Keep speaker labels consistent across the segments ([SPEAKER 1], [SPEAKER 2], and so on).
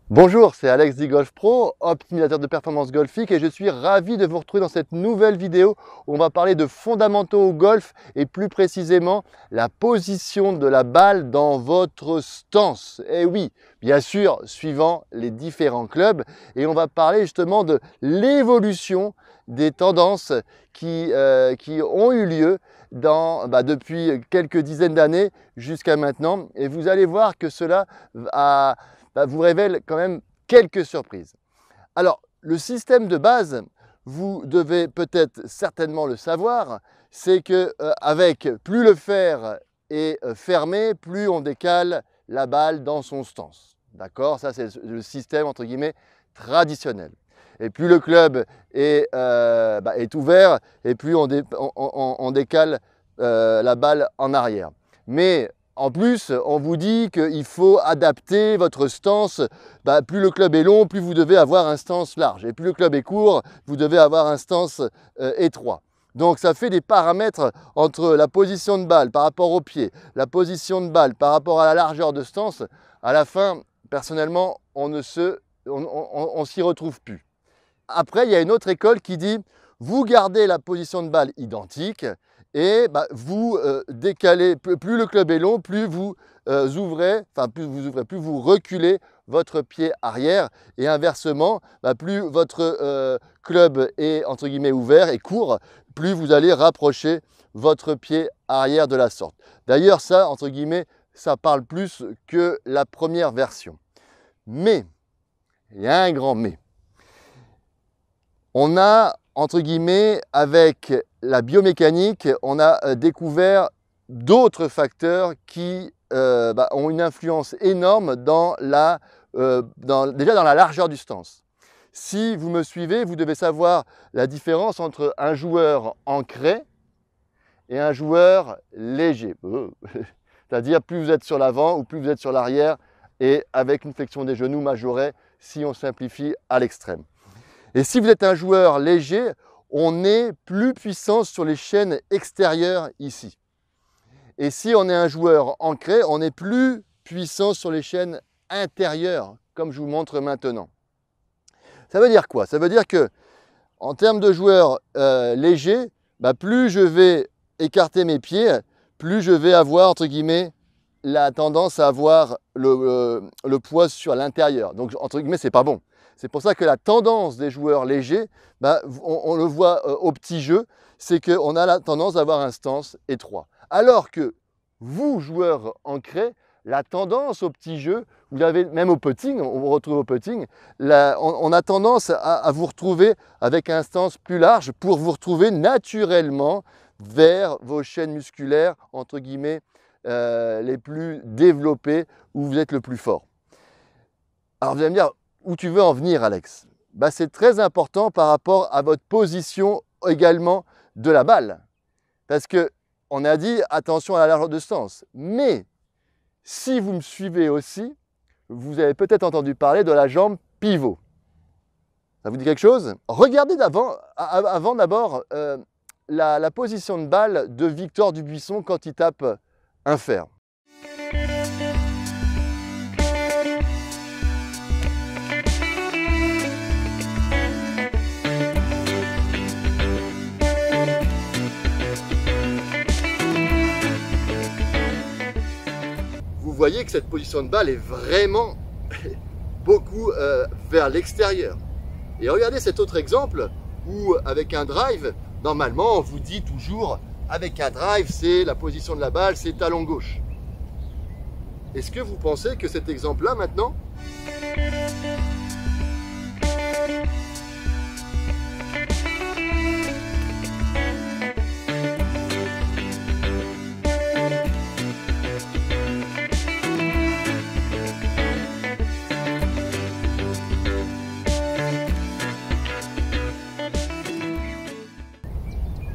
[SPEAKER 1] Bonjour, c'est Alex d'eGolf Pro, optimisateur de performance golfique et je suis ravi de vous retrouver dans cette nouvelle vidéo où on va parler de fondamentaux au golf et plus précisément la position de la balle dans votre stance. Et oui, bien sûr, suivant les différents clubs et on va parler justement de l'évolution des tendances qui ont eu lieu depuis quelques dizaines d'années jusqu'à maintenant et vous allez voir que cela vous révèle quand même quelques surprises. Alors, le système de base, vous devez peut-être certainement le savoir, c'est que avec plus le fer est fermé, plus on décale la balle dans son stance. D'accord? Ça, c'est le système entre guillemets traditionnel. Et plus le club est ouvert, et plus on décale la balle en arrière. Mais en plus, on vous dit qu'il faut adapter votre stance. Plus le club est long, plus vous devez avoir un stance large. Et plus le club est court, vous devez avoir un stance étroit. Donc ça fait des paramètres entre la position de balle par rapport au pied, la position de balle par rapport à la largeur de stance. À la fin, personnellement, on s'y retrouve plus. Après, il y a une autre école qui dit vous gardez la position de balle identique et vous décalez, plus le club est long, plus vous plus vous reculez votre pied arrière et inversement, plus votre club est entre guillemets ouvert et court, plus vous allez rapprocher votre pied arrière de la sorte. D'ailleurs, ça, entre guillemets, ça parle plus que la première version. Mais, il y a un grand mais. On a, entre guillemets, avec la biomécanique, on a découvert d'autres facteurs qui ont une influence énorme déjà dans la largeur du stance. Si vous me suivez, vous devez savoir la différence entre un joueur ancré et un joueur léger. C'est-à-dire plus vous êtes sur l'avant ou plus vous êtes sur l'arrière et avec une flexion des genoux majorée si on simplifie à l'extrême. Et si vous êtes un joueur léger, on est plus puissant sur les chaînes extérieures ici. Et si on est un joueur ancré, on est plus puissant sur les chaînes intérieures, comme je vous montre maintenant. Ça veut dire quoi? Ça veut dire que, en termes de joueur léger, plus je vais écarter mes pieds, plus je vais avoir, entre guillemets, la tendance à avoir le poids sur l'intérieur. Donc, entre guillemets, c'est pas bon. C'est pour ça que la tendance des joueurs légers, on le voit au petit jeu, c'est qu'on a la tendance d'avoir un stance étroit. Alors que vous, joueurs ancrés, la tendance au petit jeu, vous l'avez même au putting, on vous retrouve au putting, on a tendance à vous retrouver avec un stance plus large pour vous retrouver naturellement vers vos chaînes musculaires, entre guillemets, les plus développées, où vous êtes le plus fort. Alors vous allez me dire, où tu veux en venir, Alex? C'est très important par rapport à votre position également de la balle. Parce qu'on a dit attention à la largeur de stance. Mais si vous me suivez aussi, vous avez peut-être entendu parler de la jambe pivot. Ça vous dit quelque chose? Regardez avant d'abord la position de balle de Victor Dubuisson quand il tape un fer. Vous voyez que cette position de balle est vraiment beaucoup vers l'extérieur. Et regardez cet autre exemple où avec un drive, normalement on vous dit toujours avec un drive c'est la position de la balle, c'est talon gauche. Est-ce que vous pensez que cet exemple-là maintenant,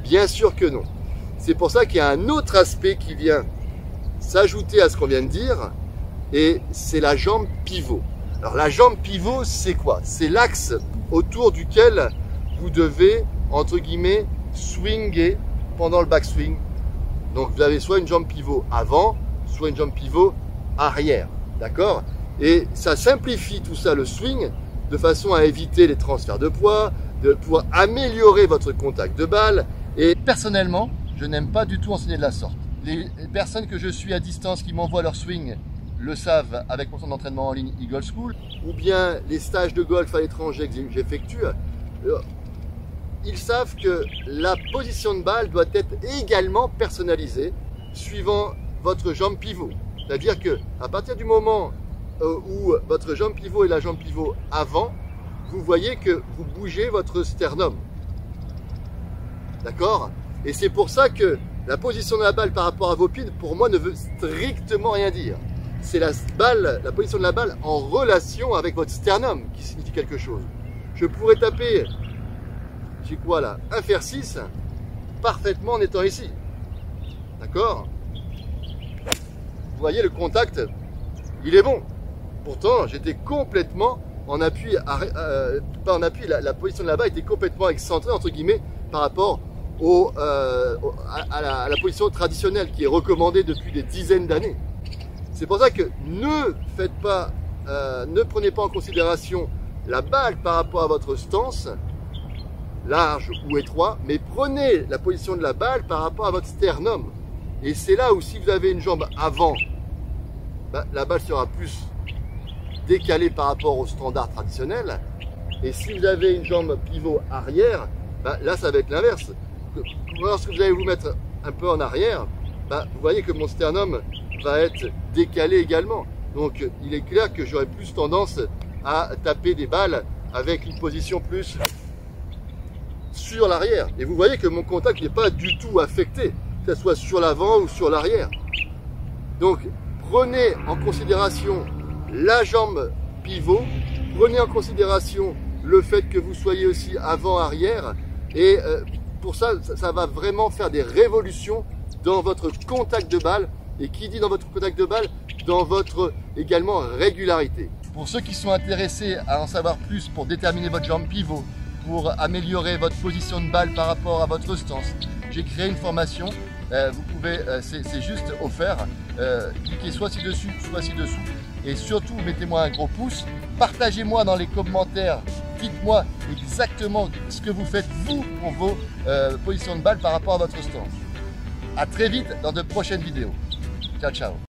[SPEAKER 1] bien sûr que non. C'est pour ça qu'il y a un autre aspect qui vient s'ajouter à ce qu'on vient de dire, et c'est la jambe pivot. Alors la jambe pivot, c'est quoi? C'est l'axe autour duquel vous devez, entre guillemets, swinger pendant le backswing. Donc vous avez soit une jambe pivot avant, soit une jambe pivot arrière. D'accord? Et ça simplifie tout ça, le swing, de façon à éviter les transferts de poids, de pouvoir améliorer votre contact de balle. Et personnellement, je n'aime pas du tout enseigner de la sorte. Les personnes que je suis à distance qui m'envoient leur swing le savent avec mon centre d'entraînement en ligne Eagle School, ou bien les stages de golf à l'étranger que j'effectue, ils savent que la position de balle doit être également personnalisée suivant votre jambe pivot. C'est-à-dire qu'à partir du moment où votre jambe pivot est la jambe pivot avant, vous voyez que vous bougez votre sternum. D'accord? Et c'est pour ça que la position de la balle par rapport à vos pieds, pour moi, ne veut strictement rien dire. C'est la position de la balle en relation avec votre sternum qui signifie quelque chose. Je pourrais taper, j'ai quoi là, 1 faire 6 parfaitement en étant ici. D'accord? Vous voyez, le contact, il est bon. Pourtant, j'étais complètement en appui, pas en appui, la position de la balle était complètement excentrée, entre guillemets, par rapport à la position traditionnelle qui est recommandée depuis des dizaines d'années. C'est pour ça que ne prenez pas en considération la balle par rapport à votre stance, large ou étroit, mais prenez la position de la balle par rapport à votre sternum. Et c'est là où si vous avez une jambe avant, la balle sera plus décalée par rapport au standard traditionnel. Et si vous avez une jambe pivot arrière, là ça va être l'inverse. Lorsque vous allez vous mettre un peu en arrière, vous voyez que mon sternum va être décalé également. Donc il est clair que j'aurai plus tendance à taper des balles avec une position plus sur l'arrière. Et vous voyez que mon contact n'est pas du tout affecté, que ce soit sur l'avant ou sur l'arrière. Donc prenez en considération la jambe pivot, prenez en considération le fait que vous soyez aussi avant-arrière, et pour ça, ça va vraiment faire des révolutions dans votre contact de balle. Et qui dit dans votre contact de balle, dans votre également régularité. Pour ceux qui sont intéressés à en savoir plus pour déterminer votre jambe pivot, pour améliorer votre position de balle par rapport à votre stance, j'ai créé une formation. Vous pouvez, c'est juste offert. Cliquez soit ci-dessus, soit ci-dessous. Et surtout, mettez-moi un gros pouce. Partagez-moi dans les commentaires. Dites-moi exactement ce que vous faites vous pour vos positions de balle par rapport à votre stance. À très vite dans de prochaines vidéos. Ciao, ciao.